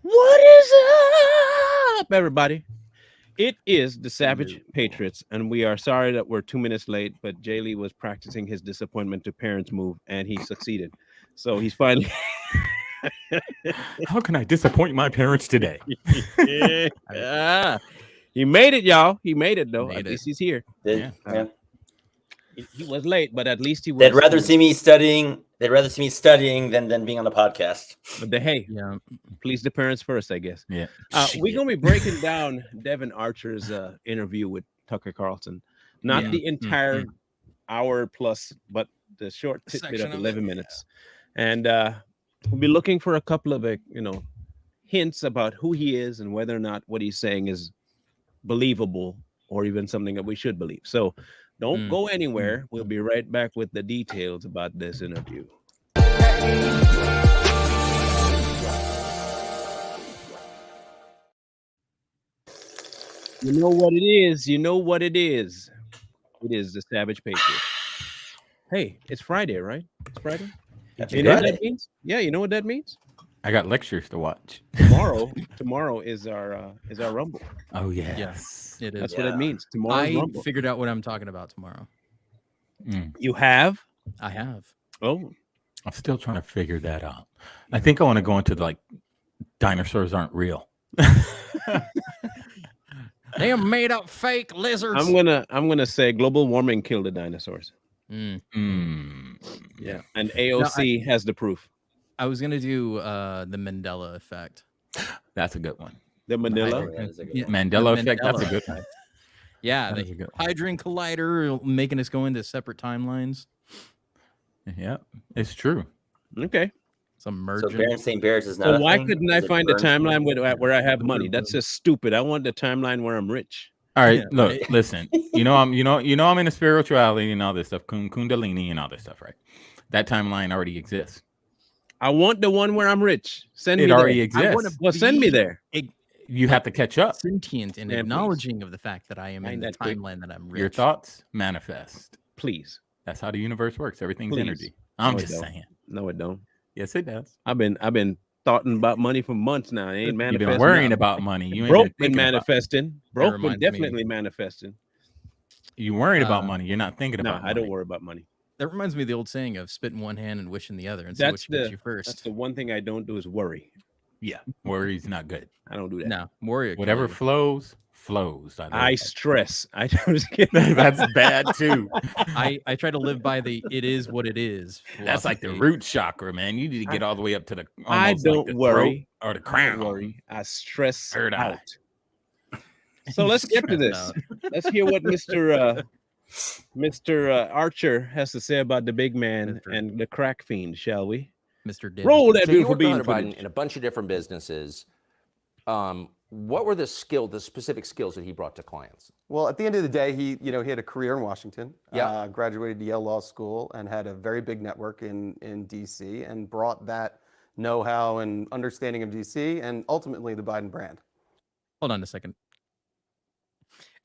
What is up, everybody? It is the Savage Patriots, and we are sorry that we're 2 minutes late, but Jay Lee was practicing his disappointment to parents move, and he succeeded. So he's finally. How can I disappoint my parents today? Yeah. He made it, y'all. He made it, though. Made At it. least he's here. Yeah. He was late, but at least he was. They'd rather see me studying. They'd rather see me studying than being on the podcast. But hey, Yeah. please the parents first, I guess. Yeah. We're gonna be breaking down Devon Archer's interview with Tucker Carlson, not Yeah. the entire hour plus, but the short tidbit Section of of 11 it, minutes. And we'll be looking for a couple of hints about who he is and whether or not what he's saying is believable or even something that we should believe. So don't go anywhere. We'll be right back with the details about this interview. You know what it is. You know what it is. It is the Savage Patriots. Hey, it's Friday, right? It's Friday. Happy You know what Friday. that means? Yeah, you know what that means? I got lectures to watch. Tomorrow is our Rumble. Oh yes. Yes, it is. That's what it means. Tomorrow's I Rumble. figured out what I'm talking about tomorrow. You have? I have. Oh, I'm still trying to figure that out. I think I want to go into dinosaurs aren't real. They are made up fake lizards. I'm gonna say global warming killed the dinosaurs. Mm. Yeah, and AOC has the proof. I was gonna do the Mandela effect. That's a good one. The Manila. Yeah, Mandela the effect. That's a Mandela good one. Yeah, That the is a good Hadron Collider making us go into separate timelines. Yeah, it's true. Okay. Some So merging. Berenstain St. Bears is not. So a why thing? couldn't I Is it find a Bernstein? timeline where I have money? That's just stupid. I want the timeline where I'm rich. All right, Yeah, look, right. listen. I'm into spirituality and all this stuff, Kundalini and all this stuff, right? That timeline already exists. I want the one where I'm rich. Send It me already there. exists. Well, send me there. You have to catch up. Sentient and Man, please. acknowledging of the fact that I am in Find the that quick. timeline that I'm rich. Your thoughts manifest. Please. That's how the universe works. Everything's Please. energy. I'm No, it just don't. saying. No, it don't. Yes, it does. I've been thoughting about money for months now. It ain't You've manifesting. been worrying now. about money. You ain't Broke been been thinking about it. manifesting. Broke been reminds me- definitely manifesting. You worried about Uh, money. You're not thinking No, about money. I don't worry about money. That reminds me of the old saying of spit in one hand and wish in the other, and see That's which gets you That's first. the one thing I don't do is worry. Yeah, worry's not good. I don't do that. No, warrior. Whatever killer. flows. I stress. I just kidding. That's bad too. I try to live by the "it is what it is." That's like the philosophy. root chakra, man. You need to get all the way up to the. I almost like don't the worry. throat or the I crown. don't worry. I stress Third eye. out. So let's get to Stress this. Let's hear what Mr. Archer has to say about the big man Mr. and the crack fiend, shall we? Mr. Diddy. Roll that So you beautiful worked with bean Hunter Biden footage. in a bunch of different businesses. What were the specific skills that he brought to clients? Well, at the end of the day, he had a career in Washington. Yeah. Graduated Yale Law School and had a very big network in D.C. and brought that know-how and understanding of D.C. and ultimately the Biden brand. Hold on a second.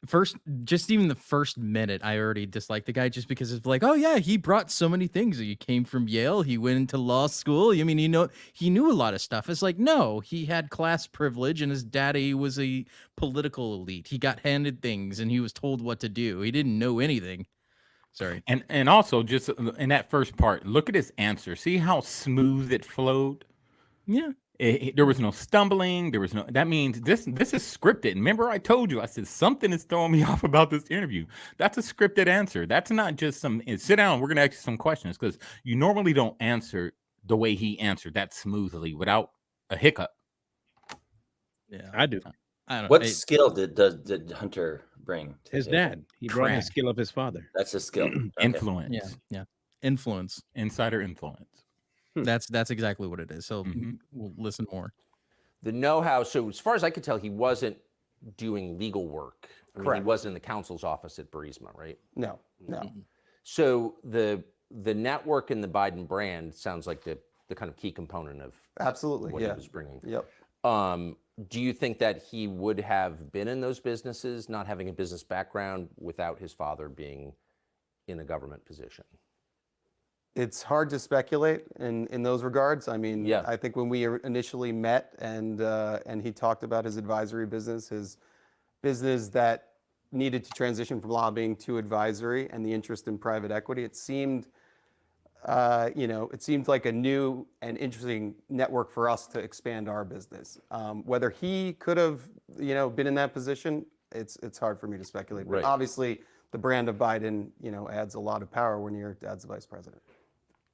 First, just even the first minute, I already disliked the guy just because it's like, oh yeah, he brought so many things. He came from Yale. He went into law school. I mean, he knew a lot of stuff. It's like, no, he had class privilege and his daddy was a political elite. He got handed things and he was told what to do. He didn't know anything. Sorry. And also just in that first part, look at his answer. See how smooth it flowed. Yeah. There was no stumbling. There was no. That means this is scripted. Remember, I told you. I said something is throwing me off about this interview. That's a scripted answer. That's not just some. Sit down. We're gonna ask you some questions because you normally don't answer the way he answered that smoothly without a hiccup. Yeah. I do. I don't What I- skill did Hunter bring? To His the dad. table? He brought the Crack. skill of his father. That's his skill. Okay. Influence. Yeah. Yeah. Influence. Insider influence. That's exactly what it is. So Mhm. we'll listen more. The know-how. So as far as I could tell, he wasn't doing legal work. I mean, he Correct. wasn't in the counsel's office at Burisma, right? No. So the network and the Biden brand sounds like the kind of key component of Absolutely. what Yeah. he was bringing. Yep. Do you think that he would have been in those businesses, not having a business background, without his father being in a government position? It's hard to speculate in those regards. I mean, Yeah. I think when we initially met and he talked about his advisory business, his business that needed to transition from lobbying to advisory, and the interest in private equity, it seemed, it seemed like a new and interesting network for us to expand our business. Whether he could have, been in that position, it's hard for me to speculate. But Right. obviously, the brand of Biden, adds a lot of power when your dad's the vice president.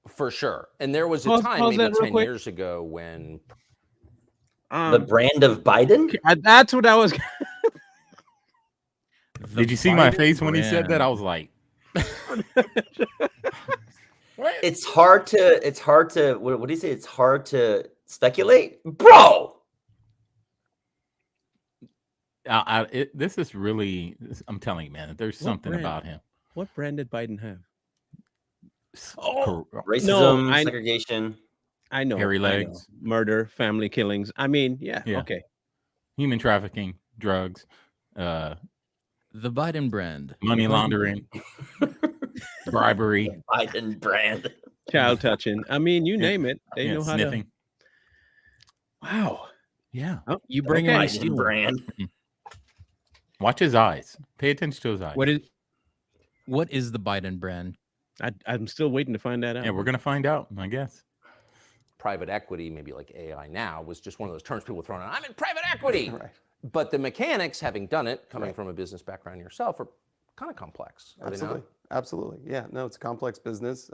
For sure. And there was a Pause- time, pause maybe that real 10 quick. years ago, when The brand of Biden? That's what I was. Did you see my Biden face when he said that? I brand. was like, It's hard to what do you say? It's hard to speculate, bro. this is really, I'm telling you, man, there's something brand? about him. What brand did Biden have? Racism, I- segregation. I know. Hairy I know. legs. Murder, family killings. I mean, yeah. Yeah. Okay. Human trafficking, drugs, The Biden brand. money laundering, bribery, Biden brand. Child touching. I mean, you Yeah. name it. They yeah, know how sniffing. to. Wow. Yeah. Oh, You bring okay. in Biden brand. Watch his eyes. Pay attention to his eyes. what is the Biden brand? I'm still waiting to find that out. Yeah, we're gonna find out, I guess. private equity, maybe like AI now, was just one of those terms people throw out. I'm in private equity. Right. But the mechanics, having done it, coming from a business background yourself, are kind of complex. Are they not? Absolutely. Absolutely. Yeah. No, it's a complex business.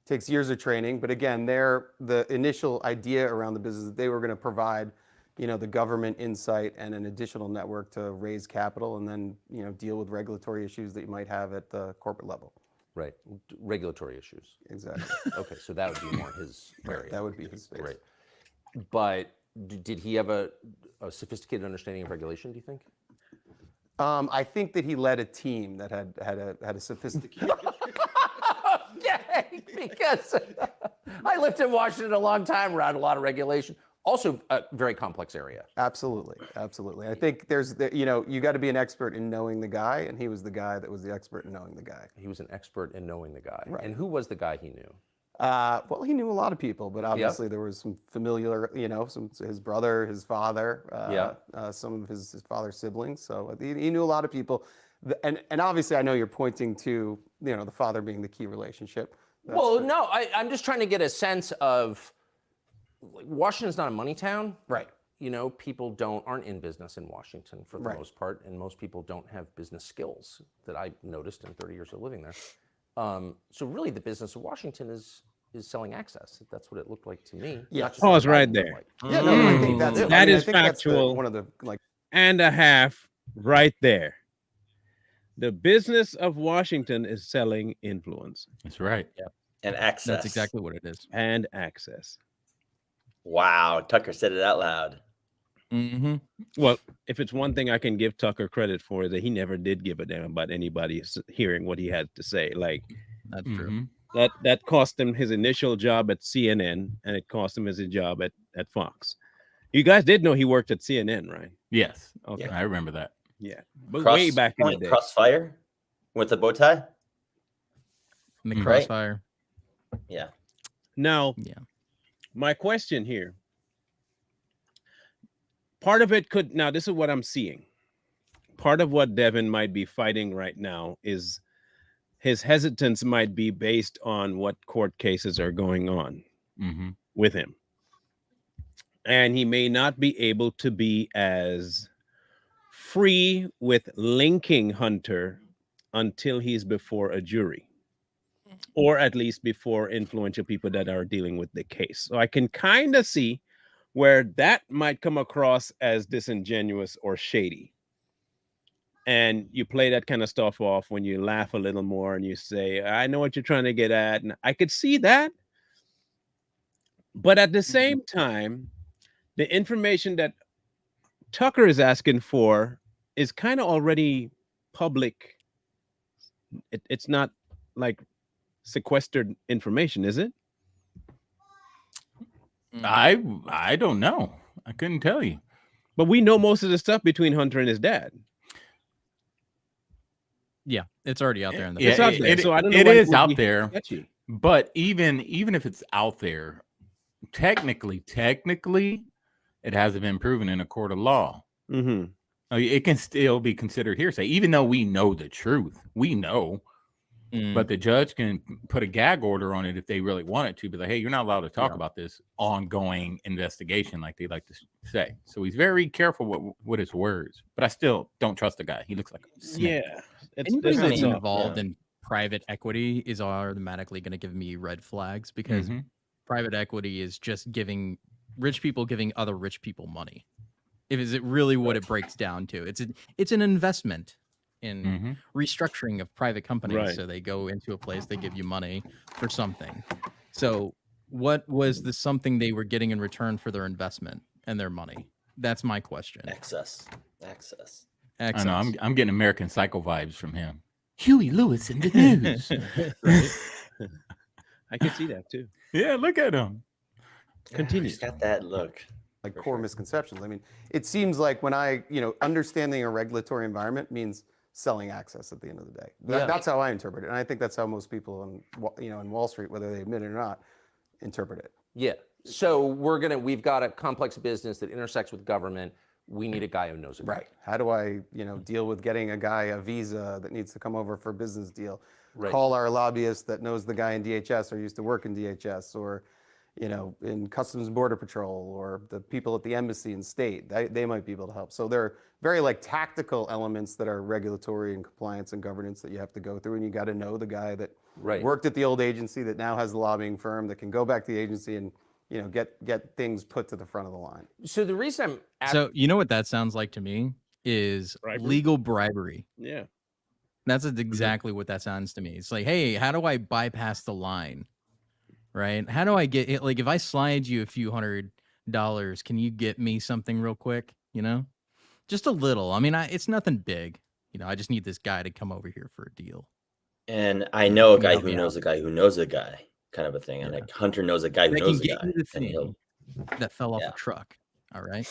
Takes years of training. But again, the initial idea around the business, they were going to provide, the government insight and an additional network to raise capital and then, deal with regulatory issues that you might have at the corporate level. Right. Regulatory issues. Exactly. Okay, so that would be more his area. That would be his space. Right. But did he have a sophisticated understanding of regulation, do you think? I think that he led a team that had a sophisticated. Okay, because I lived in Washington a long time, around a lot of regulation. Also, a very complex area. Absolutely, absolutely. I think you got to be an expert in knowing the guy, and he was the guy that was the expert in knowing the guy. He was an expert in knowing the guy. Right. And who was the guy he knew? Well, he knew a lot of people, but obviously there was some familiar, his brother, his father, some of his father's siblings. So he knew a lot of people, and obviously I know you're pointing to the father being the key relationship. Well, no, I'm just trying to get a sense of, like, Washington's not a money town. Right. People aren't in business in Washington for the Right. most part, and most people don't have business skills that I noticed in 30 years of living there. So really, the business of Washington is selling access. That's what it looked like to me. Yeah. not just Pause what right Biden there. looked like. Yeah, no, I think that's That I is think that's factual. one of the And a half right there. The business of Washington is selling influence That's right. And access. That's exactly what it is. and access. Wow, Tucker said it out loud. Mm-hmm. Well, if it's one thing I can give Tucker credit for, is that he never did give a damn about anybody hearing what he had to say. Like That's true. Mhm. that cost him his initial job at CNN, and it cost him his job at Fox. You guys did know he worked at CNN, right? Yes. Okay. I remember that. Yeah, but way back in the day. Crossfire with the bow tie. In the Right. crossfire. Yeah. Now, Yeah. my question here. Part of it could now. This is what I'm seeing. Part of what Devon might be fighting right now is his hesitance might be based on what court cases are going on Mm-hmm. with him. And he may not be able to be as free with linking Hunter until he's before a jury, or at least before influential people that are dealing with the case. So I can kind of see where that might come across as disingenuous or shady. And you play that kind of stuff off when you laugh a little more and you say, I know what you're trying to get at. And I could see that. But at the same time, the information that Tucker is asking for is kind of already public. It's not like sequestered information, is it? I don't know. I couldn't tell you. But we know most of the stuff between Hunter and his dad. Yeah, it's already out there in the Yeah, It's out it- there, it- so I don't know it why is would out be there. sketchy. But even if it's out there, technically, it hasn't been proven in a court of law. Mm-hmm. It can still be considered hearsay, even though we know the truth. We know. But the judge can put a gag order on it if they really wanted to, be like, hey, you're not allowed to talk about this ongoing investigation, like they like to say. So he's very careful with his words. But I still don't trust the guy. He looks like a snake. Yeah. Anybody that's all- involved yeah. in private equity is automatically going to give me red flags because private equity is just giving rich people giving other rich people money. Is it really what it breaks down to? It's an investment in restructuring of private companies. Right. So they go into a place, they give you money for something. So what was the something they were getting in return for their investment and their money? That's my question. Access. I know. I'm getting American Psycho vibes from him. Huey Lewis in the news. Right? I can see that too. Yeah, look at him. Continue. He's got that look. Like core misconceptions. I mean, it seems like when understanding a regulatory environment means selling access at the end of the day. That's how I interpret it, and I think that's how most people in Wall Street, whether they admit it or not, interpret it. Yeah. So we've got a complex business that intersects with government. We need a guy who knows it. Right. How do I, deal with getting a guy a visa that needs to come over for a business deal? Right. Call our lobbyist that knows the guy in DHS or used to work in DHS or, in Customs and Border Patrol or the people at the embassy and state. They might be able to help. So there are very tactical elements that are regulatory and compliance and governance that you have to go through, and you got to know the guy that worked at the old agency that now has the lobbying firm that can go back to the agency and get things put to the front of the line. So the reason So you know what that sounds like to me is legal bribery. Yeah. That's exactly what that sounds to me. It's like, hey, how do I bypass the line? Right? How do I get it? Like, if I slide you a few $100, can you get me something real quick? Just a little. I mean, it's nothing big. I just need this guy to come over here for a deal. And I know a guy who knows a guy who knows a guy, kind of a thing. And like Hunter knows a guy who knows a guy. The And thing that fell off a truck. All right.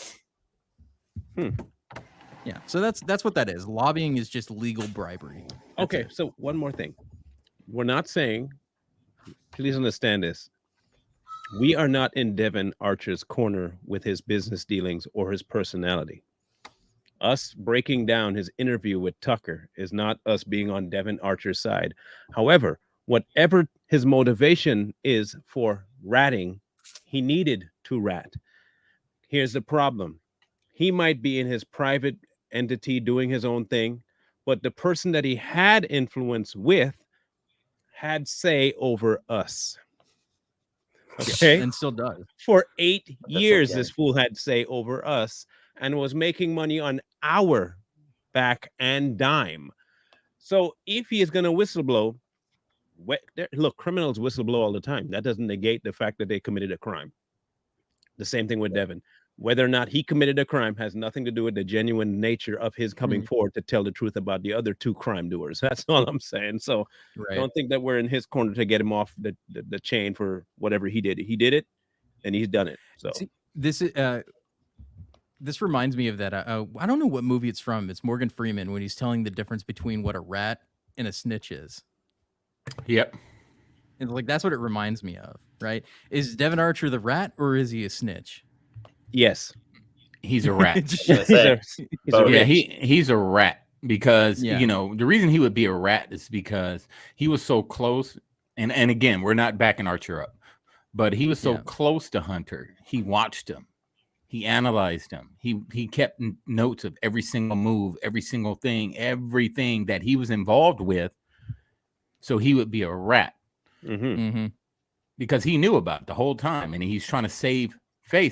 Yeah. So that's what that is. Lobbying is just legal bribery. Okay. So one more thing. We're not saying, please understand this. We are not in Devon Archer's corner with his business dealings or his personality. Us breaking down his interview with Tucker is not us being on Devon Archer's side. However, whatever his motivation is for ratting, he needed to rat. Here's the problem. He might be in his private entity doing his own thing, but the person that he had influence with had say over us. Okay. And still does. For 8 years, this fool had say over us and was making money on our back and dime. So if he is going to whistleblow, look, criminals whistleblow all the time. That doesn't negate the fact that they committed a crime. The same thing with Devon. Whether or not he committed a crime has nothing to do with the genuine nature of his coming forward to tell the truth about the other two crime doers. That's all I'm saying. So don't think that we're in his corner to get him off the chain for whatever he did. He did it, and he's done it. So see, this reminds me of that. I don't know what movie it's from. It's Morgan Freeman when he's telling the difference between what a rat and a snitch is. Yep. And like that's what it reminds me of, right? Is Devon Archer the rat or is he a snitch? yes, He's a rat. he's He's a rat because the reason he would be a rat is because he was so close. And again, we're not backing Archer up, but he was so close to Hunter. He watched him. He analyzed him. He kept notes of every single move, every single thing, everything that he was involved with. So he would be a rat because he knew about it the whole time, and he's trying to save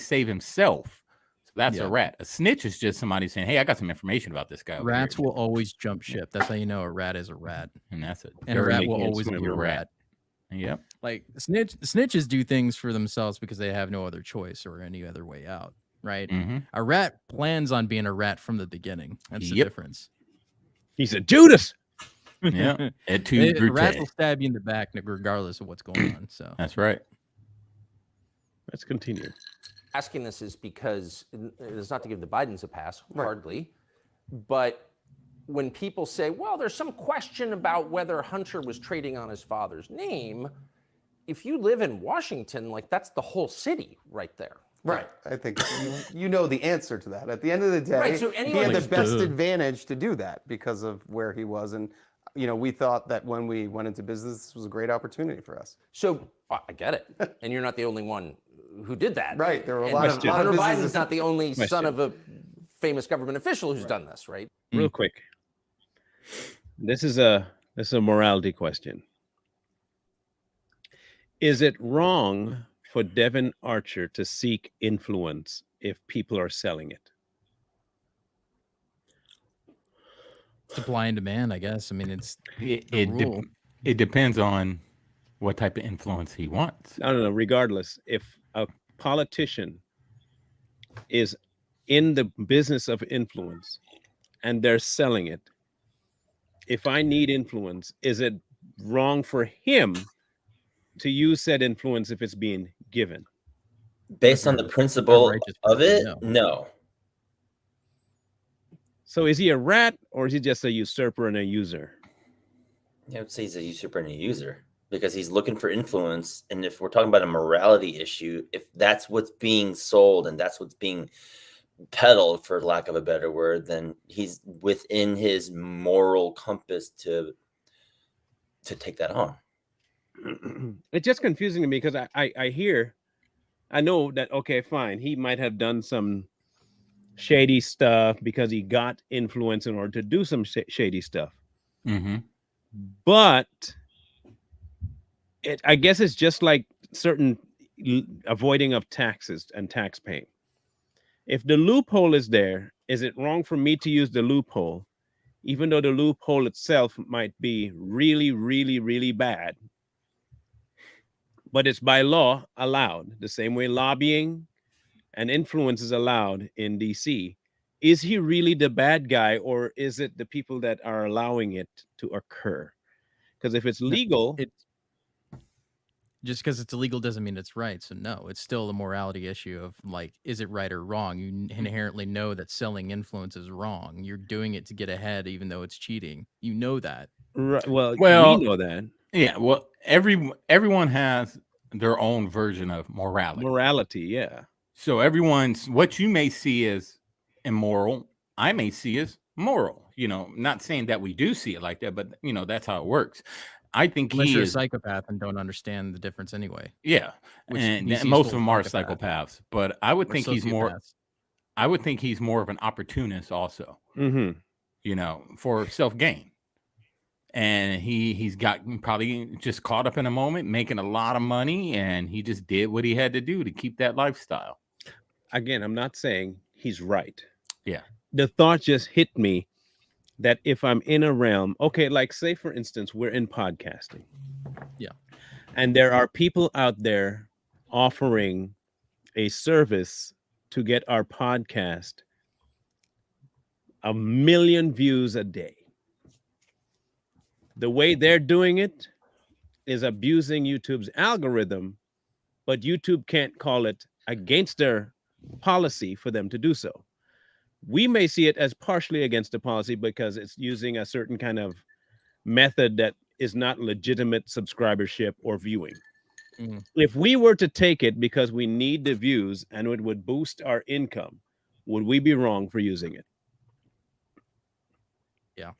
himself. So that's a rat. A snitch is just somebody saying, "Hey, I got some information about this guy." Rats will always jump ship. That's how you know a rat is a rat, and that's it. And a rat will always be a rat. Yep. Like snitches do things for themselves because they have no other choice or any other way out, right? A rat plans on being a rat from the beginning. That's the difference. He's a Judas. Yeah. The rat will stab you in the back regardless of what's going on. So that's right. Let's continue. Asking this is because it's not to give the Bidens a pass, hardly, but when people say, well, there's some question about whether Hunter was trading on his father's name, if you live in Washington, like that's the whole city right there. Right. I think you know the answer to that. At the end of the day, Right, so he anyone had the who's- best Duh. advantage to do that because of where he was. And, we thought that when we went into business, this was a great opportunity for us. So I get it, and you're not the only one who did that. Right, there were a And lot of- Hunter businesses- Biden's not the only son Question. of a famous government official who's done this, right? Real quick. This is a morality question. Is it wrong for Devon Archer to seek influence if people are selling it? Supply and demand, I guess. I mean, it's It, the it, de- rule. it depends on what type of influence he wants. I don't know. Regardless, if a politician is in the business of influence and they're selling it, if I need influence, is it wrong for him to use said influence if it's being given? Based on the principle righteous of person, it, no. So is he a rat or is he just a usurper and a user? I would say he's a usurper and a user because he's looking for influence. And if we're talking about a morality issue, if that's what's being sold and that's what's being peddled, for lack of a better word, then he's within his moral compass to take that on. It's just confusing to me because I know that, okay, fine, he might have done some shady stuff because he got influence in order to do some shady stuff. Mm-hmm. But I guess it's just like certain avoiding of taxes and tax paying. If the loophole is there, is it wrong for me to use the loophole, even though the loophole itself might be really, really, really bad? But it's by law allowed, the same way lobbying and influence is allowed in DC. Is he really the bad guy, or is it the people that are allowing it to occur? Because if it's legal, Just because it's illegal doesn't mean it's right. So no, it's still a morality issue of like, is it right or wrong? You inherently know that selling influence is wrong. You're doing it to get ahead, even though it's cheating. You know that. right, well, Well, we know that. Yeah, well, everyone has their own version of morality. Morality, yeah. So everyone's what you may see as immoral, I may see as moral. Not saying that we do see it like that, but that's how it works. I think Unless he you're a is, psychopath and don't understand the difference anyway. yeah, Which and DC's most of full them of are psychopaths. psychopaths. But I would Or think he's more. sociopaths. I would think he's more of an opportunist, also. For self gain. And he's got probably just caught up in a moment, making a lot of money, and he just did what he had to do to keep that lifestyle. Again, I'm not saying he's right. Yeah. The thought just hit me that if I'm in a realm, okay, like say for instance, we're in podcasting. Yeah. And there are people out there offering a service to get our podcast 1 million views a day. The way they're doing it is abusing YouTube's algorithm, but YouTube can't call it against their policy for them to do so. We may see it as partially against the policy because it's using a certain kind of method that is not legitimate subscribership or viewing. If we were to take it because we need the views and it would boost our income, would we be wrong for using it? Yeah.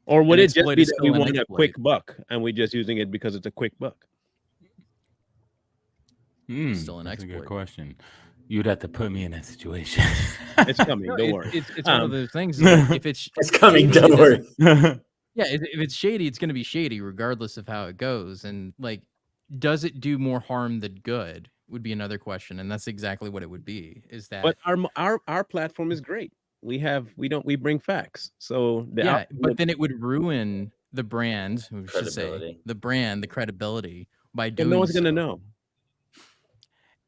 Or would An it just exploit be is that we still an want a exploit. quick buck and we're just using it because it's a quick buck? Still an That's a good exploit. question. You'd have to put me in that situation. It's coming. No, Don't worry. It's one of those things. Like, if it's It's coming. shady, Don't it worry. doesn't- Yeah, if it's shady, it's going to be shady regardless of how it goes. And like, does it do more harm than good? Would be another question, and that's exactly what it would be. Is that But our platform is great. We bring facts. So yeah, but then it would ruin the brand. We should say Credibility. the brand, the credibility by but doing. no one's gonna so. know.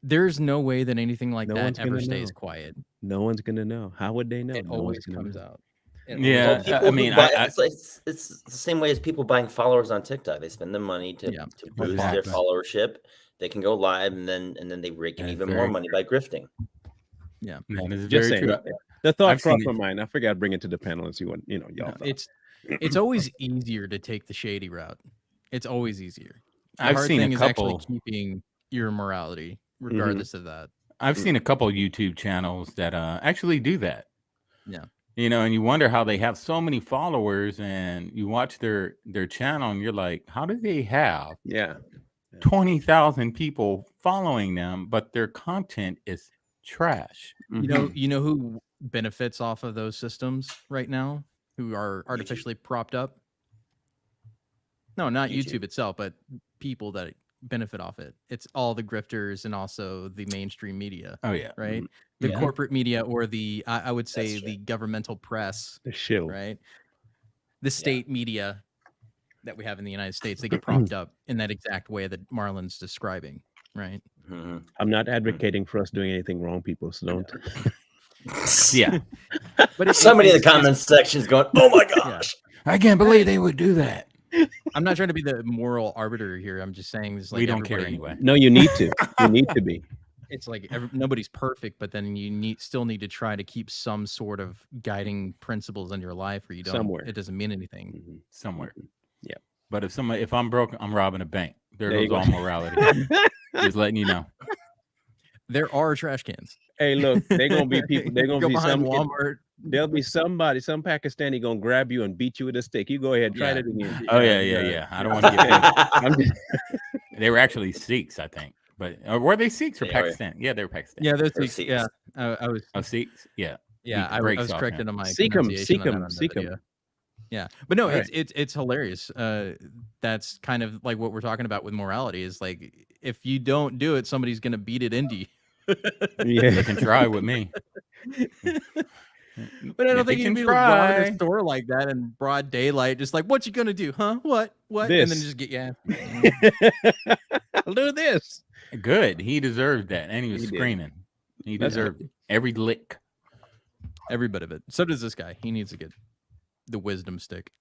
There's no way that anything like No one's that ever gonna stays know. quiet. No one's gonna know. How would they know? It No always one's gonna comes know. out. It Yeah, always Well, comes people out. who buy, it's the same way as people buying followers on TikTok. They spend the money to boost their Exactly. followership. They can go live and then they rake in That's even very more money by grifting. Yeah, That is Just very saying. true. The thought I've seen crossed my it. mind. I forgot to bring it to the panel and see what y'all No, thought. it's always easier to take the shady route. It's always easier. The I've hard seen thing a is actually couple. keeping your morality, regardless of that. I've seen a couple YouTube channels that actually do that. Yeah. You know, and you wonder how they have so many followers, and you watch their channel, and you're like, how do they have Yeah. 20,000 people following them, but their content is trash? You know who benefits off of those systems right now? Who are artificially propped up? No, not YouTube itself, but people that benefit off it. It's all the grifters and also the mainstream media, Oh yeah, right? The Yeah. corporate media, or the I would say That's true. the governmental press, The shill. right? The state media that we have in the United States, they get propped up in that exact way that Marlon's describing, right? Mhm. I'm not advocating for us doing anything wrong, people. So don't. Yeah. But Somebody in the it's- comments section is going, "Oh my gosh!" I can't believe they would do that. I'm not trying to be the moral arbiter here. I'm just saying this. Like, We don't care everybody- anyway. No, you need to. You need to be. It's like nobody's perfect, but then you still need to try to keep some sort of guiding principles in your life, or you don't. Somewhere. It doesn't mean anything. Mhm. Somewhere. Yeah. But if I'm broke, I'm robbing a bank. There There you goes go. all morality. Just letting you know. There are trash cans. Hey, look, they're gonna be people. They're gonna Go be behind some. Walmart. There'll be somebody, some Pakistani gonna grab you and beat you with a stick. You go ahead, try Yeah. it again. Oh yeah. I don't want to get paid. I'm just, They were actually Sikhs, I think. But were they Sikhs or They were. Pakistan? Yeah, they were Pakistan. Yeah, those Or things. seats. Yeah, I was. Oh, Sikhs? Yeah. Yeah, beat the I brakes was off corrected him. on my Seek 'em, pronunciation seek on that 'em, on the seek 'em. video. Yeah, but no, All it's hilarious. That's kind of like what we're talking about with morality. Is like, if you don't do it, somebody's gonna beat it into you. yeah. They can try with me. But I don't If they think you can can be robbing try. a store like that in broad daylight. Just like, what you gonna do, huh? What? And then This. just get I'll do this. Good. He deserved that. And he was He did. screaming. He That's deserved it. Every lick. every bit of it. So does this guy. He needs to get the wisdom stick.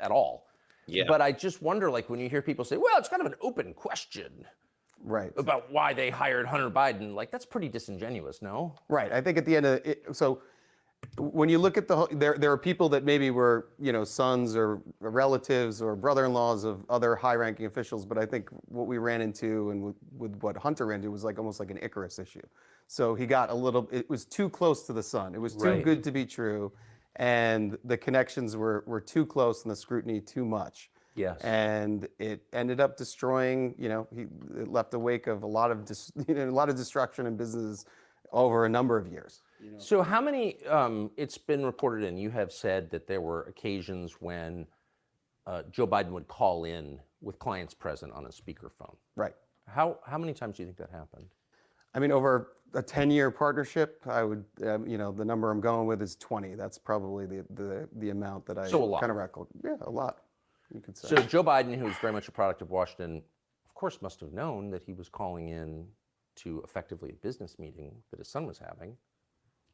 At all. Yeah. But I just wonder, like, when you hear people say, well, it's kind of an open question Right. about why they hired Hunter Biden, like, that's pretty disingenuous, no? Right. I think at the end of it, so when you look at there are people that maybe were, sons or relatives or brother-in-laws of other high-ranking officials, but I think what we ran into and with what Hunter ran into was like almost like an Icarus issue. So he got it was too close to the sun. It was too Right. good to be true. And the connections were too close and the scrutiny too much. Yes. And it ended up destroying, it left a wake of a lot of destruction in businesses over a number of years. So how many, it's been reported, and you have said that there were occasions when Joe Biden would call in with clients present on a speakerphone. Right. How many times do you think that happened? I mean, over a 10-year partnership, I would, the number I'm going with is 20. That's probably the amount that I So a lot. kind of record. Yeah, a lot, you could say. So Joe Biden, who is very much a product of Washington, of course must have known that he was calling in to effectively a business meeting that his son was having.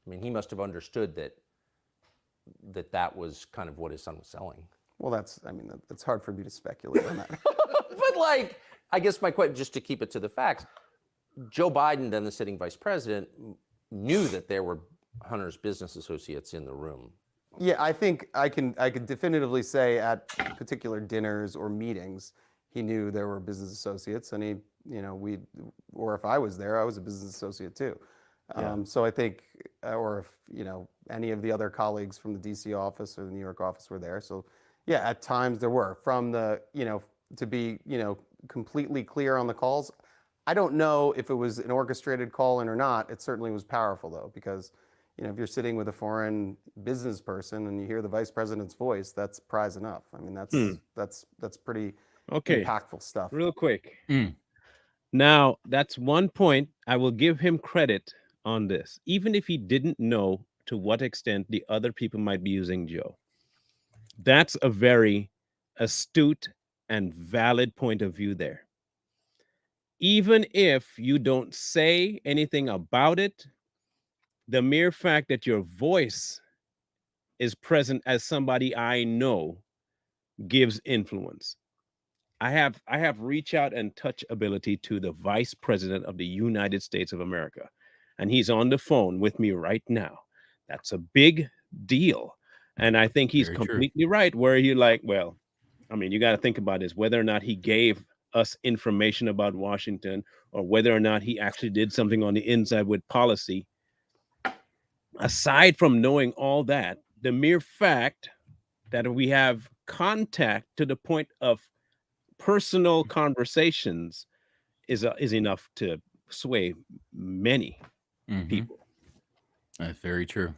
I mean, he must have understood that was kind of what his son was selling. Well, that's hard for me to speculate on that. But like, I guess my question, just to keep it to the facts, Joe Biden, then the sitting vice president, knew that there were Hunter's business associates in the room. Yeah, I think I can definitively say at particular dinners or meetings, he knew there were business associates, and he, or if I was there, I was a business associate too. So I think, or if any of the other colleagues from the DC office or the New York office were there. So yeah, at times there were. From the to be completely clear on the calls, I don't know if it was an orchestrated call in or not. It certainly was powerful though, because if you're sitting with a foreign business person and you hear the vice president's voice, that's prize enough. I mean, that's pretty impactful stuff. Real quick. Now, that's one point. I will give him credit on this, even if he didn't know to what extent the other people might be using Joe. That's a very astute and valid point of view there. Even if you don't say anything about it, the mere fact that your voice is present as somebody I know gives influence. I have reach out and touch ability to the Vice President of the United States of America, and he's on the phone with me right now. That's a big deal. And I think he's Very true. completely right where you're like, well, I mean, you got to think about this, whether or not he gave us information about Washington or whether or not he actually did something on the inside with policy. Aside from knowing all that, the mere fact that we have contact to the point of personal conversations is enough to sway many people. That's very true.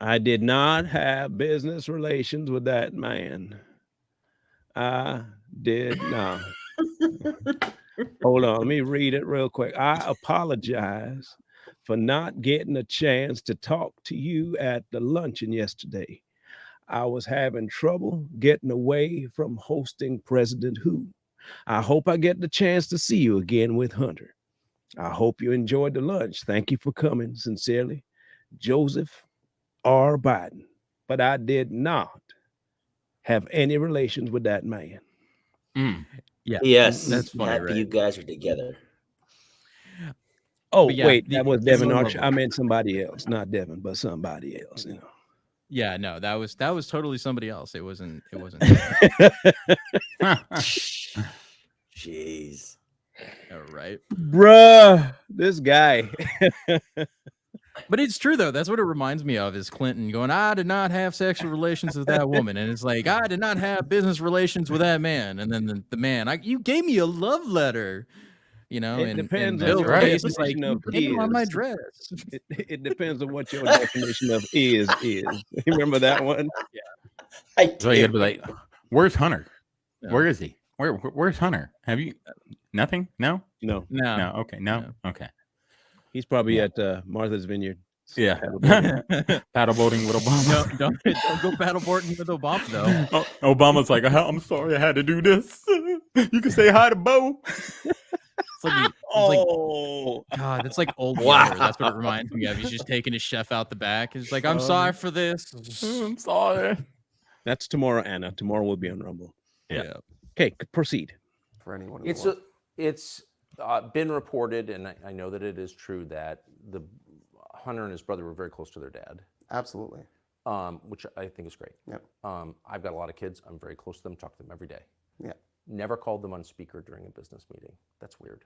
I did not have business relations with that man. I did not. Hold on, let me read it real quick. I apologize for not getting a chance to talk to you at the luncheon yesterday. I was having trouble getting away from hosting President Who. I hope I get the chance to see you again with Hunter. I hope you enjoyed the lunch. Thank you for coming. Sincerely, Joseph R. Biden. But I did not have any relations with that man. Yeah, Yes, that's funny, happy right? you guys are together. Oh, But yeah, wait, that was Devon the- Archer. I meant somebody else, not Devon, but somebody else, you know. Yeah, no, that was totally somebody else. It wasn't. Jeez. All right. Bruh, this guy. But it's true though. That's what it reminds me of is Clinton going, I did not have sexual relations with that woman. And it's like, I did not have business relations with that man. And then the man, you gave me a love letter. You know, It depends on Bill's your case is like, definition you of put it on my is. dress. It depends on what your definition of is. Remember that one? So you gotta be like, where's Hunter? No. Where is he? Where's Hunter? Have you nothing? No? No, No. Okay. No. Okay. he's probably Yeah. at Martha's Vineyard. Yeah. Paddleboarding. Paddle boating with Obama. Don't go paddleboarding with Obama though. Obama's like, I'm sorry I had to do this. You can say hi to Bo. It's like, Oh, God, it's like old Wow. Yeller. That's what it reminds me of. He's just taking his chef out the back. He's like, I'm sorry for this. I'm sorry. that's tomorrow, Anna. Tomorrow will be on Rumble. Yeah. Okay, proceed. For anyone. It's been reported, and I know that it is true that the Hunter and his brother were very close to their dad, Absolutely. which I think is great. Yep. I've got a lot of kids. I'm very close to them. Talk to them every day. Yeah. Never called them on speaker during a business meeting. That's weird.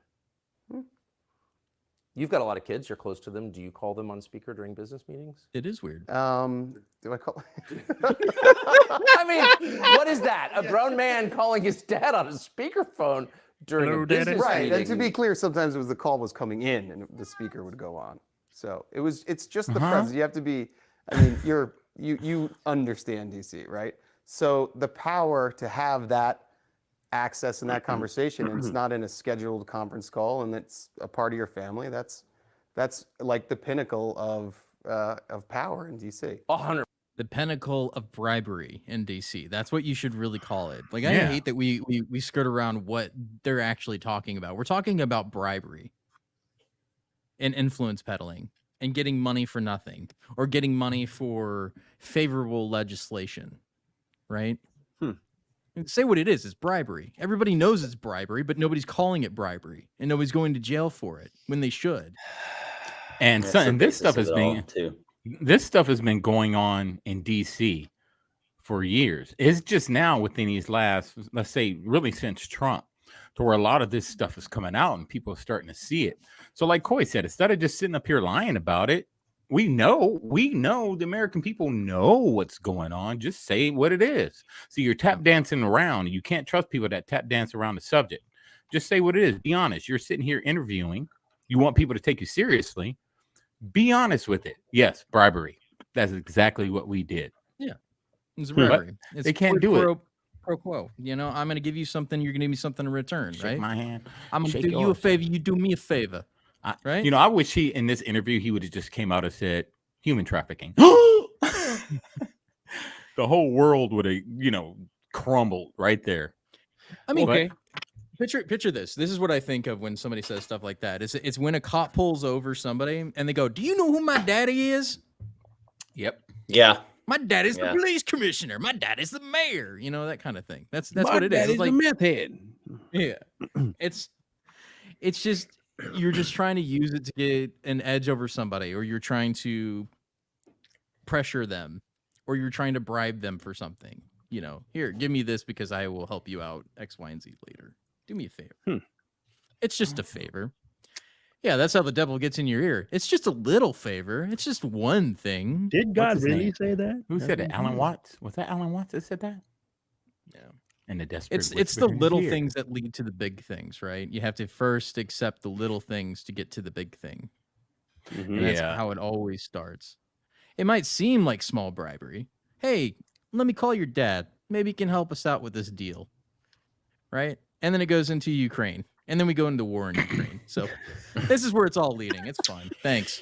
You've got a lot of kids. You're close to them. Do you call them on speaker during business meetings? It is weird. Do I call? I mean, what is that? A grown man calling his dad on a speakerphone during Hello, a Daddy. business Right. meeting? And to be clear, sometimes it was the call was coming in and the speaker would go on. So it's just the president. You have to be, I mean, you understand DC, right? So the power to have that access in that conversation, and it's not in a scheduled conference call and it's a part of your family. That's like the pinnacle of power in DC. 100. The pinnacle of bribery in DC. That's what you should really call it. Like, I Yeah. hate that we skirt around what they're actually talking about. We're talking about bribery and influence peddling and getting money for nothing or getting money for favorable legislation, right? Say what it is. It's bribery. Everybody knows it's bribery, but nobody's calling it bribery and nobody's going to jail for it when they should. And That's so, the and this basis stuff of has it all, been too. this stuff has been going on in DC for years. It's just now within these last, let's say, really since Trump, to where a lot of this stuff is coming out and people are starting to see it. So, like Coy said, instead of just sitting up here lying about it, we know the American people know what's going on. Just say what it is. So you're tap dancing around. You can't trust people that tap dance around the subject. Just say what it is. Be honest. You're sitting here interviewing. You want people to take you seriously. Be honest with it. Yes, bribery. That's exactly what we did. It's But bribery. It's they can't quid do it. pro quo. You know, I'm going to give you something. You're going to give me something in return, Shake right? my hand. I'm going to shake do you a yours. favor. You do me a favor. Right? You know, I wish he in this interview he would have just came out and said human trafficking. The whole world would have, crumbled right there. I mean, Okay. picture this. This is what I think of when somebody says stuff like that. It's when a cop pulls over somebody and they go, "Do you know who my daddy is? Yep. Yeah. My daddy's the Yeah. police commissioner. My daddy's the mayor." You know, that kind of thing. That's My what it is. daddy's It's like, a meth head. yeah, it's just you're just trying to use it to get an edge over somebody, or you're trying to pressure them, or you're trying to bribe them for something. here, give me this because I will help you out X, Y, and Z later. Do me a favor. Hmm. It's just a favor. Yeah, that's how the devil gets in your ear. It's just a little favor. It's just one thing. Did What's God his really name? say that? Who That's said it? what I'm Alan saying. Watts? Was that Alan Watts that said that? Yeah. And the desperate. It's the whisper in his little ear. things that lead to the big things, right? You have to first accept the little things to get to the big thing. Mhm. And that's Yeah. how it always starts. It might seem like small bribery. Hey, let me call your dad. Maybe he can help us out with this deal. Right? And then it goes into Ukraine. And then we go into war in Ukraine. So this is where it's all leading. It's fun. Thanks.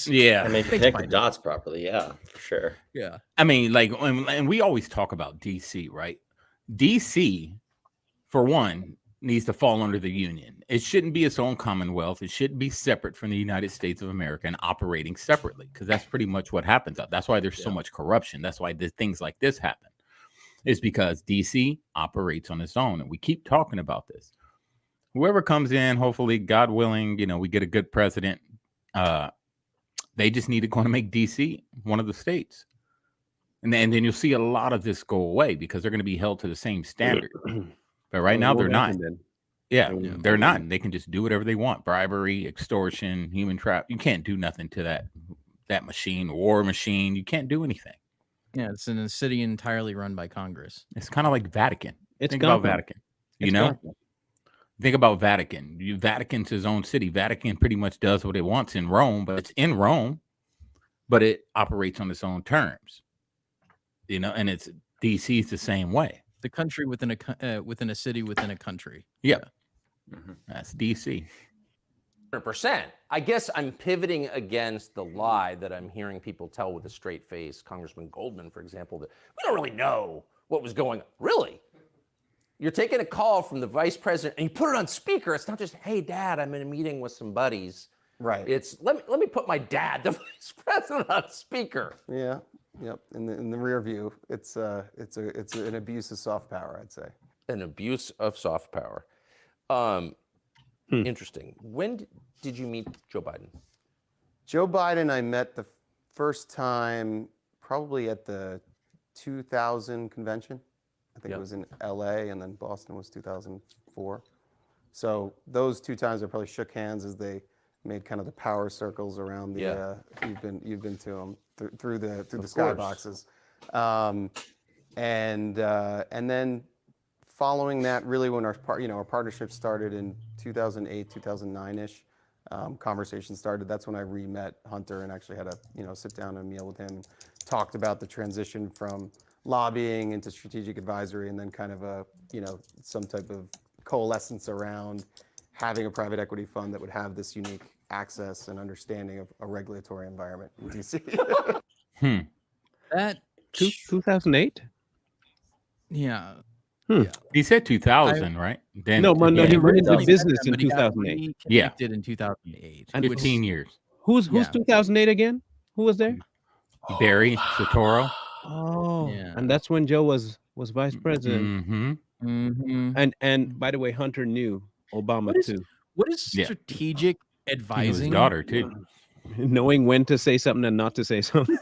Yeah. I mean, if you Thanks, connect the Biden. dots properly, yeah, for sure. Yeah. I mean, like, and we always talk about DC, right? DC, for one, needs to fall under the Union. It shouldn't be its own commonwealth. It shouldn't be separate from the United States of America and operating separately, because that's pretty much what happens. That's why there's so much corruption. That's why things like this happen. It's because DC operates on its own, and we keep talking about this. Whoever comes in, hopefully, God willing, we get a good president. They just need to go and make DC one of the states. And then you'll see a lot of this go away because they're going to be held to the same standard. But right now, they're not. Yeah, they're not. They can just do whatever they want. Bribery, extortion, human trap. You can't do nothing to that machine, war machine. You can't do anything. Yeah, it's in a city entirely run by Congress. It's kind of like Vatican. Think Gotham. about Vatican. It's Gotham. Think about Vatican. Vatican's his own city. Vatican pretty much does what it wants in Rome, but it's in Rome, but it operates on its own terms. And it's DC's the same way. The country within a city within a country. Yeah. Mm-hmm. That's DC. 100%. I guess I'm pivoting against the lie that I'm hearing people tell with a straight face. Congressman Goldman, for example, that we don't really know what was going on. Really? You're taking a call from the vice president and you put it on speaker. It's not just, hey, Dad, I'm in a meeting with some buddies. Right. It's let me put my dad, the vice president, on speaker. Yeah. Yep. In the rear view, it's an abuse of soft power, I'd say. An abuse of soft power. Interesting. When did you meet Joe Biden? Joe Biden, I met the first time probably at the 2000 convention. I think it was in LA, and then Boston was 2004. So those two times I probably shook hands as they made kind of the power circles around the. You've been to them through the skyboxes, and then following that, really when our partnership started in 2008, 2009ish. Conversation started. That's when I re-met Hunter and actually had a sit down and meal with him, talked about the transition from lobbying into strategic advisory, and then kind of some type of coalescence around having a private equity fund that would have this unique access and understanding of a regulatory environment in DC. That 2008. yeah. He said 2000, right? Then No, he went into Originally business met them, in but he got 2008. reconnected in 2008. And 15 years. Who's Yeah. 2008 again? Who was there? Barry Soetoro. Oh, Yeah. and that's when Joe was vice president. Mm-hmm. Mm-hmm. And by the way, Hunter knew Obama What is- too, What is Yeah. strategic He knew his advising? daughter too. knowing when to say something and not to say something.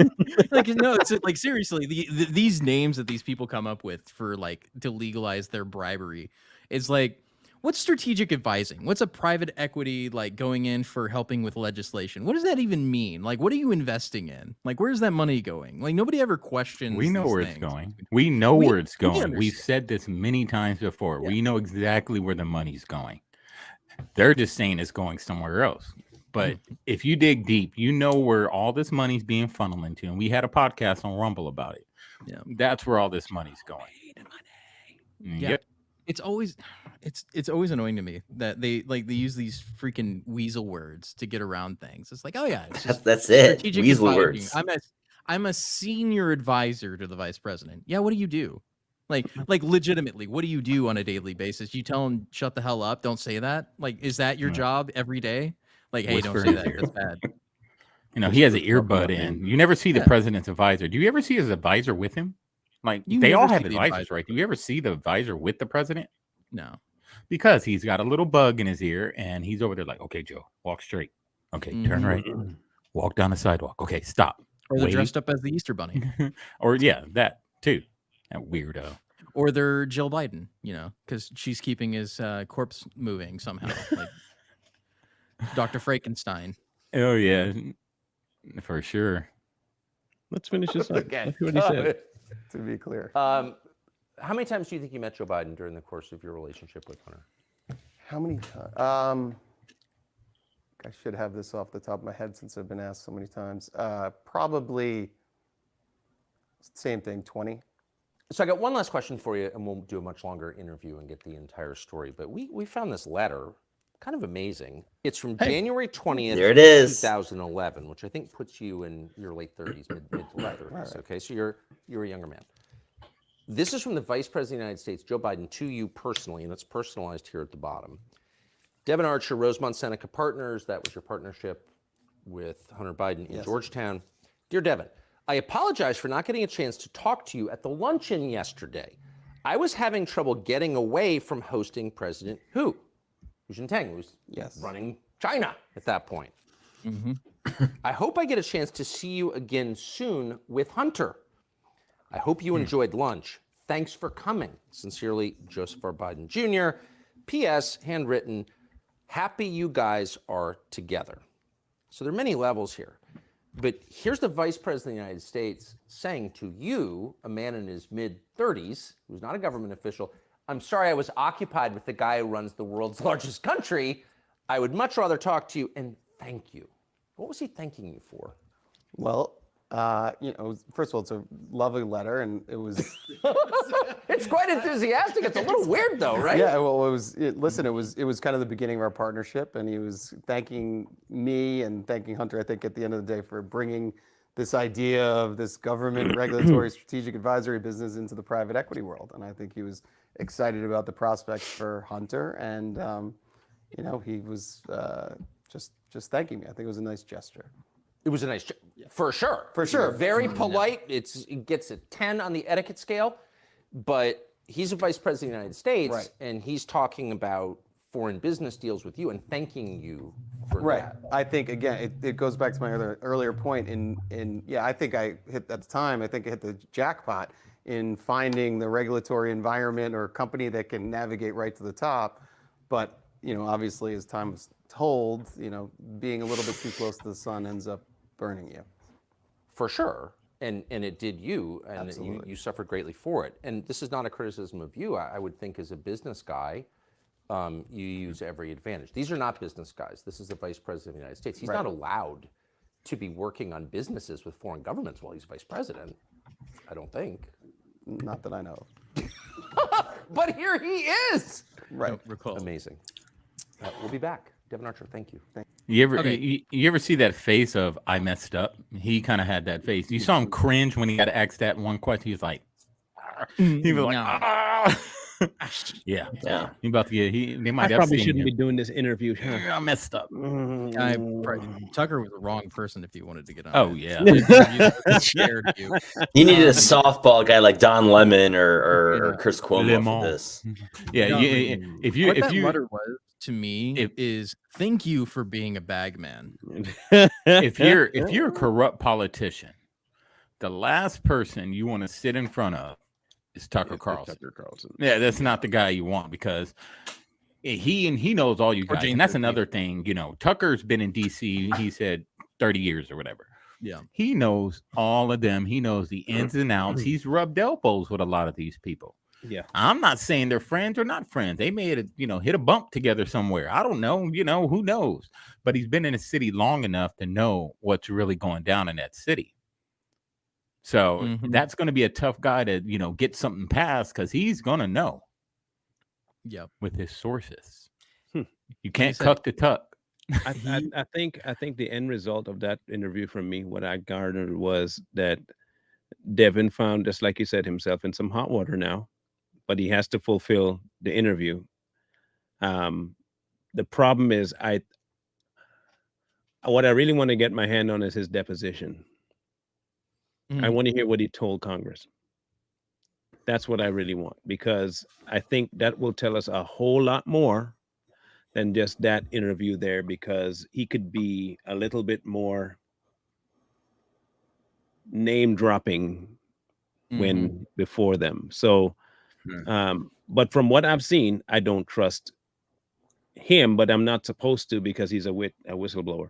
Like no, it's like seriously, these names that these people come up with for like to legalize their bribery is like, what's strategic advising? What's a private equity like going in for helping with legislation? What does that even mean? Like, what are you investing in? Like, where's that money going? Like, nobody ever questions. We know these where it's things. going. We know We- where it's we going. We've understand. said this many times before. Yeah. We know exactly where the money's going. They're just saying it's going somewhere else. But if you dig deep, you know where all this money's being funneled into. And we had a podcast on Rumble about it. Yeah. That's where all this money's going. Yeah. Yep. It's always annoying to me that they use these freaking weasel words to get around things. It's like, oh yeah, it's just That's it. strategic Weasel advising. words. I'm a senior advisor to the vice president. Yeah, what do you do? Like legitimately, what do you do on a daily basis? You tell him shut the hell up, don't say that. Like, is that your job every day? Like, hey, don't Whisper say in his that. ear. That's bad. You know, he has an Whisper stuff earbud about in. him. You never see the Yeah. president's advisor. Do you ever see his advisor with him? Like, You they all never have see the advisors, advisor. right? Do you ever see the advisor with the president? No. Because he's got a little bug in his ear and he's over there like, okay, Joe, walk straight. Okay, turn Mhm. right. Walk down the sidewalk. Okay, stop. Or they're Wait. dressed up as the Easter Bunny. Or yeah, that too. That weirdo. Or they're Jill Biden, because she's keeping his corpse moving somehow, like Dr. Frankenstein. Oh yeah, for sure. Let's finish this up. Okay. Let's hear what he said. To be clear. How many times do you think you met Joe Biden during the course of your relationship with Hunter? How many times? I should have this off the top of my head since I've been asked so many times. Probably same thing, 20. So I got one last question for you, and we'll do a much longer interview and get the entire story. But we found this letter, kind of amazing. It's from January 20th, There it is. 2011, which I think puts you in your late 30s, mid to late 30s. Okay, so you're a younger man. This is from the Vice President of the United States, Joe Biden, to you personally, and it's personalized here at the bottom. Devon Archer, Rosemont Seneca Partners, that was your partnership with Hunter Biden in Georgetown. Dear Devon, I apologize for not getting a chance to talk to you at the luncheon yesterday. I was having trouble getting away from hosting President Hu Jintang, who was running China at that point. I hope I get a chance to see you again soon with Hunter. I hope you enjoyed lunch. Thanks for coming. Sincerely, Joseph R. Biden Jr. P.S. Handwritten, happy you guys are together. So there are many levels here. But here's the Vice President of the United States saying to you, a man in his mid-30s, who's not a government official, I'm sorry I was occupied with the guy who runs the world's largest country. I would much rather talk to you and thank you. What was he thanking you for? Well, first of all, it's a lovely letter, and it was. It's quite enthusiastic. It's a little weird, though, right? Yeah, well, it was kind of the beginning of our partnership, and he was thanking me and thanking Hunter, I think, at the end of the day, for bringing this idea of this government regulatory strategic advisory business into the private equity world. And I think he was excited about the prospects for Hunter, and he was just thanking me. I think it was a nice gesture. It was a nice, for sure. For sure. Very polite. It gets a 10 on the etiquette scale, but he's a vice president of the United States, and he's talking about foreign business deals with you and thanking you for that. I think, again, it goes back to my earlier point I think I hit at the time, I think I hit the jackpot in finding the regulatory environment or company that can navigate right to the top. But, obviously as time was told, being a little bit too close to the sun ends up burning you. For sure. And it did you, and Absolutely. you suffered greatly for it. And this is not a criticism of you. I would think as a business guy, you use every advantage. These are not business guys. This is the Vice President of the United States. He's not allowed to be working on businesses with foreign governments while he's Vice President, I don't think. Not that I know of. But here he is. Right. Recall. Amazing. We'll be back. Devon Archer, thank you. You ever see that face of I messed up? He kind of had that face. You saw him cringe when he got asked that one question. He was like, he was like, yeah. He about to get. They might. I probably shouldn't be doing this interview. I messed up. Tucker was the wrong person if he wanted to get on. Oh yeah. Scared you. You needed a softball guy like Don Lemon or Chris Cuomo Lemon. for this. Yeah. If you What if that you letter was to me is thank you for being a bag man. if you're a corrupt politician, the last person you want to sit in front of is Tucker Carlson. Yeah, that's not the guy you want because he knows all you guys. And that's another thing, Tucker's been in DC, he said 30 years or whatever. Yeah. He knows all of them. He knows the ins and outs. He's rubbed elbows with a lot of these people. Yeah. I'm not saying they're friends or not friends. They may have, hit a bump together somewhere. I don't know, who knows? But he's been in a city long enough to know what's really going down in that city. So that's going to be a tough guy to, get something passed because he's going to know. Yep. With his sources. You can't cuck the tuck. I think the end result of that interview from me, what I garnered was that Devon found, just like he said himself, in some hot water now, but he has to fulfill the interview. The problem is what I really want to get my hand on is his deposition. I want to hear what he told Congress. That's what I really want, because I think that will tell us a whole lot more than just that interview there, because he could be a little bit more name dropping when before them. So, Hmm. but from what I've seen, I don't trust him, but I'm not supposed to because he's a whistleblower.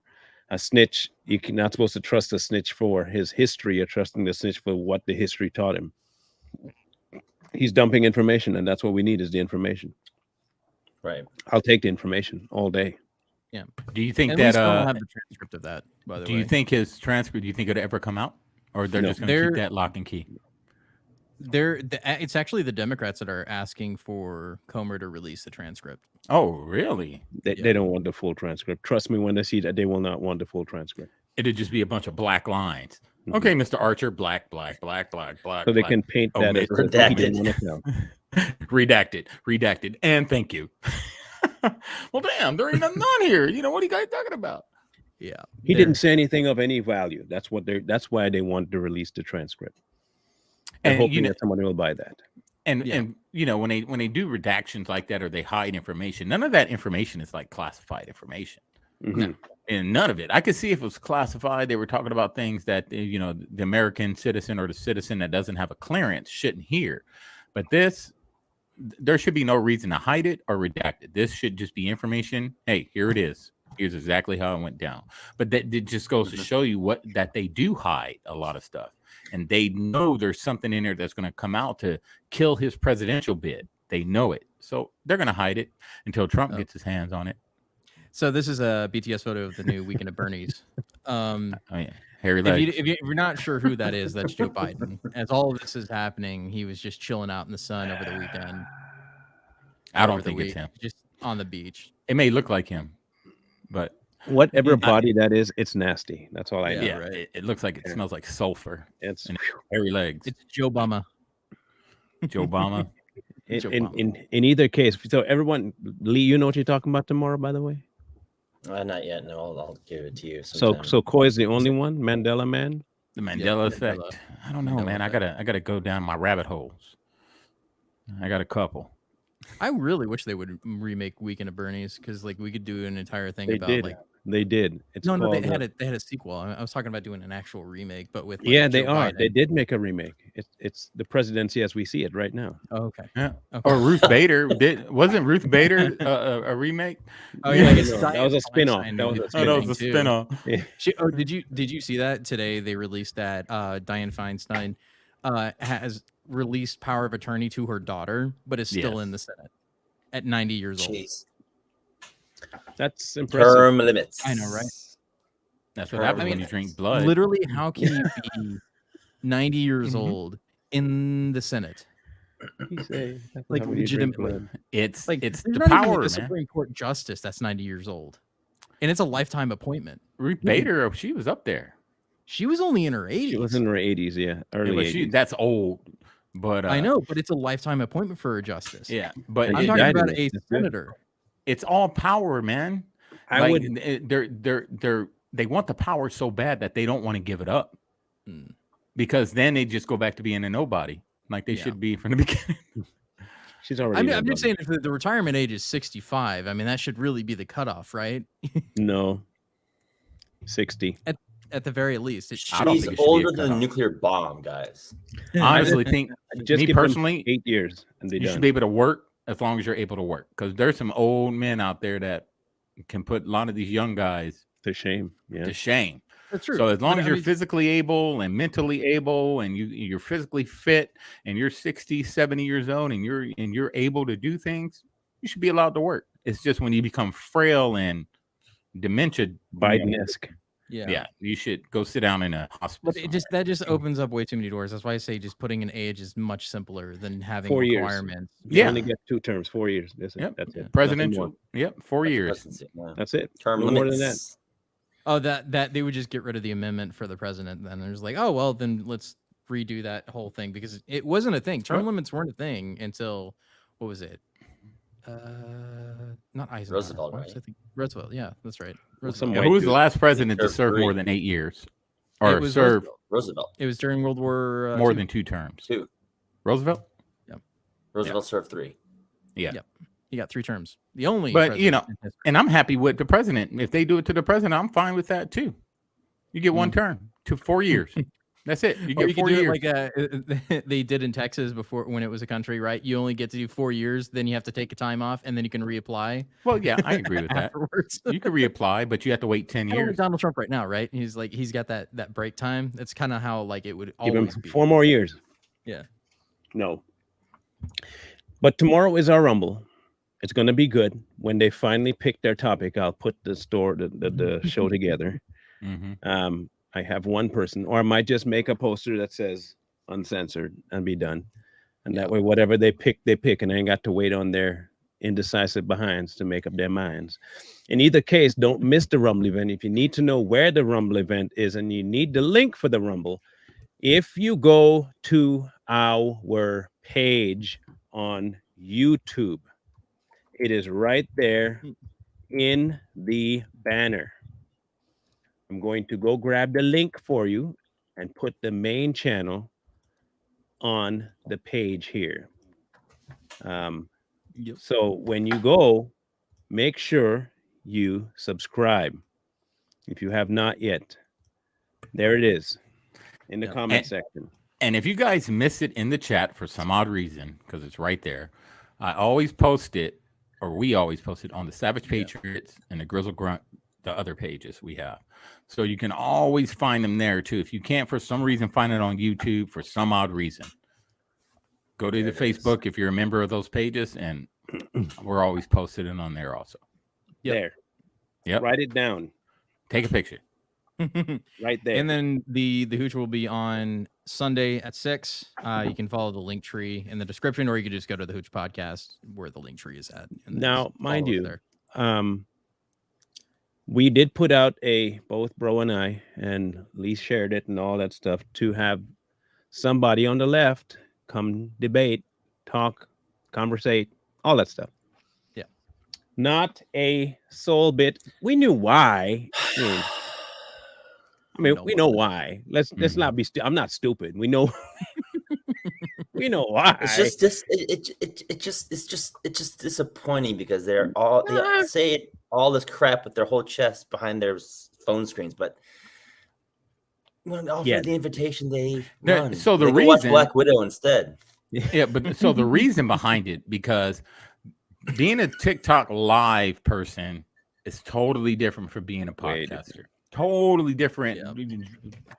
A snitch, you're not supposed to trust a snitch for his history. You're trusting the snitch for what the history taught him. He's dumping information, and that's what we need is the information. Right. I'll take the information all day. Yeah. Do you think At that least I don't have the transcript of that, by the do way. you think his transcript, do you think it'll ever come out? Or they're No. just going to keep that lock and key? It's actually the Democrats that are asking for Comer to release the transcript. Oh, really? They don't want the full transcript. Trust me when they see that, they will not want the full transcript. It'd just be a bunch of black lines. Mhm. Okay, Mr. Archer, black, black, black, black, black. So they black. can paint Oh, that man. as something he Redacted. didn't want to tell. redacted, and thank you. Well, damn, there ain't nothing on here. You know, what are you guys talking about? Yeah. He didn't say anything of any value. That's why they want to release the transcript. And And, hoping that somebody will buy that. And you know, when they do redactions like that or they hide information, none of that information is like classified information. Mhm. And none of it. I could see if it was classified, they were talking about things that, you know, the American citizen or the citizen that doesn't have a clearance shouldn't hear. But there should be no reason to hide it or redact it. This should just be information. Hey, here it is. Here's exactly how it went down. But that it just goes to show you that they do hide a lot of stuff. And they know there's something in there that's going to come out to kill his presidential bid. They know it. So they're going to hide it until Trump gets his hands on it. So this is a BTS photo of the new Weekend at Bernie's. Oh, yeah. Hairy If, legs. if you're not sure who that is, that's Joe Biden. As all of this is happening, he was just chilling out in the sun over the weekend. I don't over the think it's week, him. Just on the beach. It may look like him, but Whatever body that is, it's nasty. That's all I know. yeah, right. it looks like it smells like sulfur. It's And hairy legs. It's Joe Obama. Joe Obama. Joe in Obama. either case. So everyone, Lee, you know what you're talking about tomorrow, by the way. Not yet. No, I'll give it to you. So sometime. Coy is the only one, Mandela Man. The Mandela effect. Mandela. I don't know, Mandela man. I gotta go down my rabbit holes. I got a couple. I really wish they would remake Weekend at Bernie's because like we could do an entire thing They about did. like They did. It's no, called, they had a sequel. I was talking about doing an actual remake, but with like, yeah, they Joe are. Biden. They did make a remake. It's the presidency as we see it right now. Oh, okay. Yeah. Okay. Or Ruth Bader. Wasn't Ruth Bader a remake? Oh yeah, I guess No, Dianne that was a spin-off. Feinstein That was did a the Oh, that thing was a too. spin-off. Did you see that today? They released that Dianne Feinstein has released power of attorney to her daughter, but is still Yes. in the Senate at 90 years old. Jeez. That's impressive. Term limits. I know, right? That's what happens when you drink blood. Literally, how can you be 90 years Mhm. old in the Senate? Like, legitimately. It's Like, it's there's the not even, like, power, a man. Supreme Court justice that's 90 years old, and it's a lifetime appointment. Ruth Bader, she was up there. She was only in her 80s. She was in her 80s, yeah, Yeah, early but 80s. that's old. But I know, but it's a lifetime appointment for a justice. Yeah, but And I'm she talking died in about it. a That's good. senator. it's all power, man. I Like, would. they want the power so bad that they don't want to give it up Hmm. because then they just go back to being a nobody, like they Yeah. should be from the beginning. She's already. I'm just nobody. saying, if the retirement age is 65, I mean, that should really be the cutoff, right? No. 60. At the very least. It I don't She's think it should be a older than a cutoff. nuclear bomb, guys. I honestly think, Just me give them personally, 8 years and they you done. should be able to work as long as you're able to work. Because there's some old men out there that can put a lot of these young guys It's a shame. Yeah. to shame. That's true. So as long But, as I you're mean, physically able and mentally able and you're physically fit and you're 60, 70 years old and you're able to do things, you should be allowed to work. It's just when you become frail and dementia, Biden-esque. yeah. you should go sit down in a hospital. But that just opens up way too many doors. That's why I say just putting an age is much simpler than having 4 years. requirements. You Yeah. only get 2 terms, 4 years. That's it. Yep. That's it. Nothing Presidential. more. Yep. 4 years. Presidency, yeah. That's it. Term No more than that. limits. Oh, that they would just get rid of the amendment for the president. Then there's like, oh well, then let's redo that whole thing because it wasn't a thing. Term limits weren't a thing until what was it? Not Eisenhower. Roosevelt, What was right? I think? Roosevelt. Yeah, that's right. Well, Roosevelt. some Yeah, white who was the dude. last president to served serve more 3. than 8 years? It Or was serve Roosevelt. It was during World War more II. than 2 terms? 2. Roosevelt? Roosevelt served 3. Yeah. Yep. He got 3 terms. The only. But, you know, president in history. And I'm happy with the president. If they do it to the president, I'm fine with that too. You get 1 term to 4 years. That's it. You Or get you could 4 do years. it like they did in Texas before when it was a country, right? You only get to do 4 years, then you have to take a time off, and then you can reapply Well, yeah, I agree with that. afterwards. You can reapply, but you have to wait 10 Kind of like years. Donald Trump right now, right? He's got that break time. That's kind of how like it would Give him always be. 4 more years. Yeah. No. But tomorrow is our Rumble. It's going to be good. When they finally pick their topic, I'll put the show together. Mm-hmm. I have one person, or I might just make a poster that says uncensored and be done. And that way, whatever they pick, and I ain't got to wait on their indecisive behinds to make up their minds. In either case, don't miss the Rumble event. If you need to know where the Rumble event is and you need the link for the Rumble, if you go to our page on YouTube, it is right there in the banner. I'm going to go grab the link for you and put the main channel on the page here. So when you go, make sure you subscribe if you have not yet. There it is in the comment section. And if you guys miss it in the chat for some odd reason, because it's right there, I always post it, or we always post it on the Savage Patriots and the Grizzle Grunt, the other pages we have. So you can always find them there too. If you can't for some reason find it on YouTube for some odd reason, go to the Facebook if you're a member of those pages, and we're always posted in on there also. There. Yep. Write it down. Take a picture. Right there. And then the hooch will be on Sunday at 6. You can follow the link tree in the description, or you can just go to the Hooch podcast where the link tree is at. And now, mind you, there. We did put out both Bro and I, and Lee shared it and all that stuff, to have somebody on the left come debate, talk, conversate, all that stuff. Yeah. Not a soul bit. We knew why. I mean, we know why. Let's not be I'm not stupid. We know we know why. It's just disappointing because they say all this crap with their whole chest behind their phone screens, but when offer the invitation, they run. So the they reason watch Black Widow instead. Yeah, but so the reason behind it, because being a TikTok live person is totally different from being a podcaster. Totally different,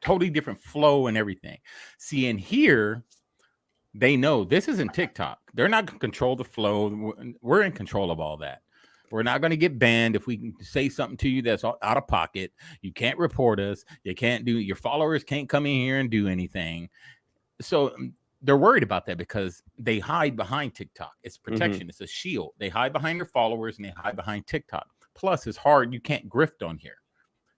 totally different flow and everything. See, in here, they know this isn't TikTok. They're not going to control the flow. We're in control of all that. We're not going to get banned if we say something to you that's out of pocket. You can't report us. You can't do, your followers can't come in here and do anything. So they're worried about that because they hide behind TikTok. It's protection. It's a shield. They hide behind their followers and they hide behind TikTok. Plus, it's hard. You can't grift on here.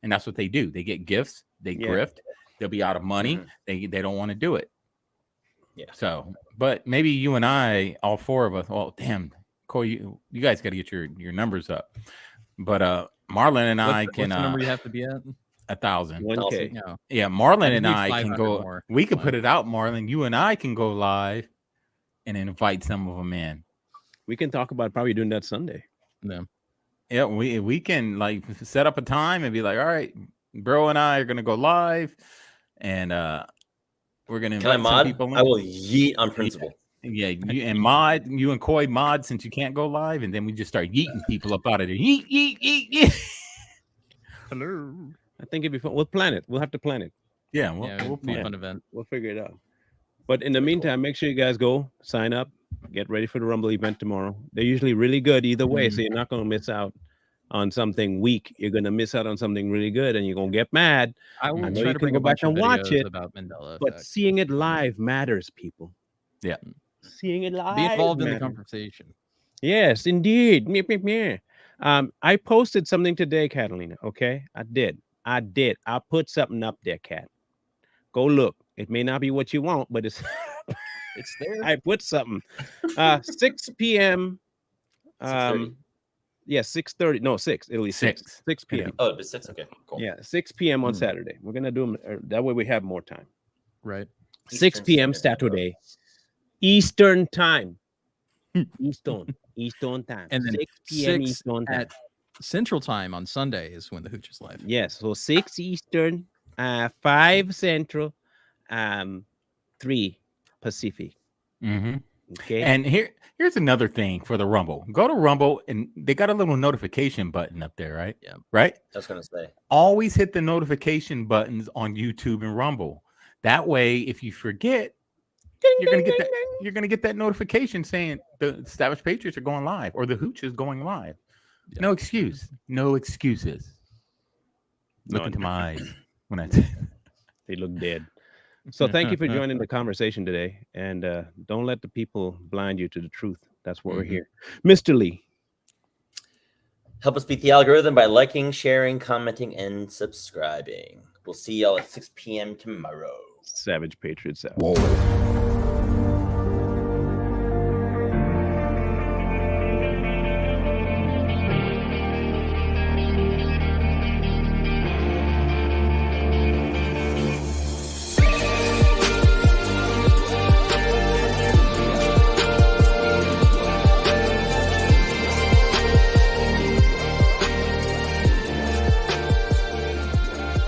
And that's what they do. They get gifts. They grift. They'll be out of money. They don't want to do it. Yeah. So, but maybe you and I, all four of us, well, damn, Cole, you guys got to get your numbers up. But Marlon and I can. What's the number you have to be at? 1,000. 1K. No. Yeah, Marlon and need I can go. more. We can put it out, Marlon. You and I can go live and invite some of them in. We can talk about probably doing that Sunday. No. Yeah, we can like set up a time and be like, all right, Bro and I are gonna go live, and we're gonna invite some people in. I will yeet on principle. Yeah, you and Coy mod since you can't go live, and then we just start yeeting people up out of there. Yeet, yeet, yeet, yeet. Hello. I think it'd be fun. We'll plan it. We'll have to plan it. Yeah, We'll be a fun event. We'll figure it out. But in the meantime, make sure you guys go sign up, get ready for the Rumble event tomorrow. They're usually really good either way, so you're not going to miss out on something weak. You're going to miss out on something really good, and you're going to get mad. I will know try you to can bring go a bunch back and of watch videos it, about Mandela but effect. seeing it live matters, people. Yeah. Seeing it live. Be involved in the matters. conversation. Yes, indeed. I posted something today, Catalina. Okay, I did. I put something up there, Cat. Go look. It may not be what you want, but it's It's there. I put something. 6 p.m. 6:30. Yeah, 6:30. No, 6. It'll be 6. 6 p.m. Oh, it's 6. Okay, cool. Yeah, 6 p.m. on Saturday. We're gonna do them. That way we have more time. Right. 6 p.m. Saturday, Eastern time. Eastern time. And then 6 p.m. 6 Eastern time. at Central Time on Sunday is when the Hooch is live. Yes, so 6 Eastern, 5 Central, 3 Pacific. Mm-hmm. Okay. And here's another thing for the Rumble. Go to Rumble, and they got a little notification button up there, right? Yeah. Right? I was going to say. Always hit the notification buttons on YouTube and Rumble. That way, if you forget, you're gonna get that notification saying the Savage Patriots are going live or the Hooch is going live. Yeah. No excuse. No excuses. Look No, into my eyes when I say they look dead. So thank you for joining the conversation today, and don't let the people blind you to the truth. That's what we're here. Mr. Lee. Help us beat the algorithm by liking, sharing, commenting, and subscribing. We'll see y'all at 6 p.m. tomorrow. Savage Patriots out.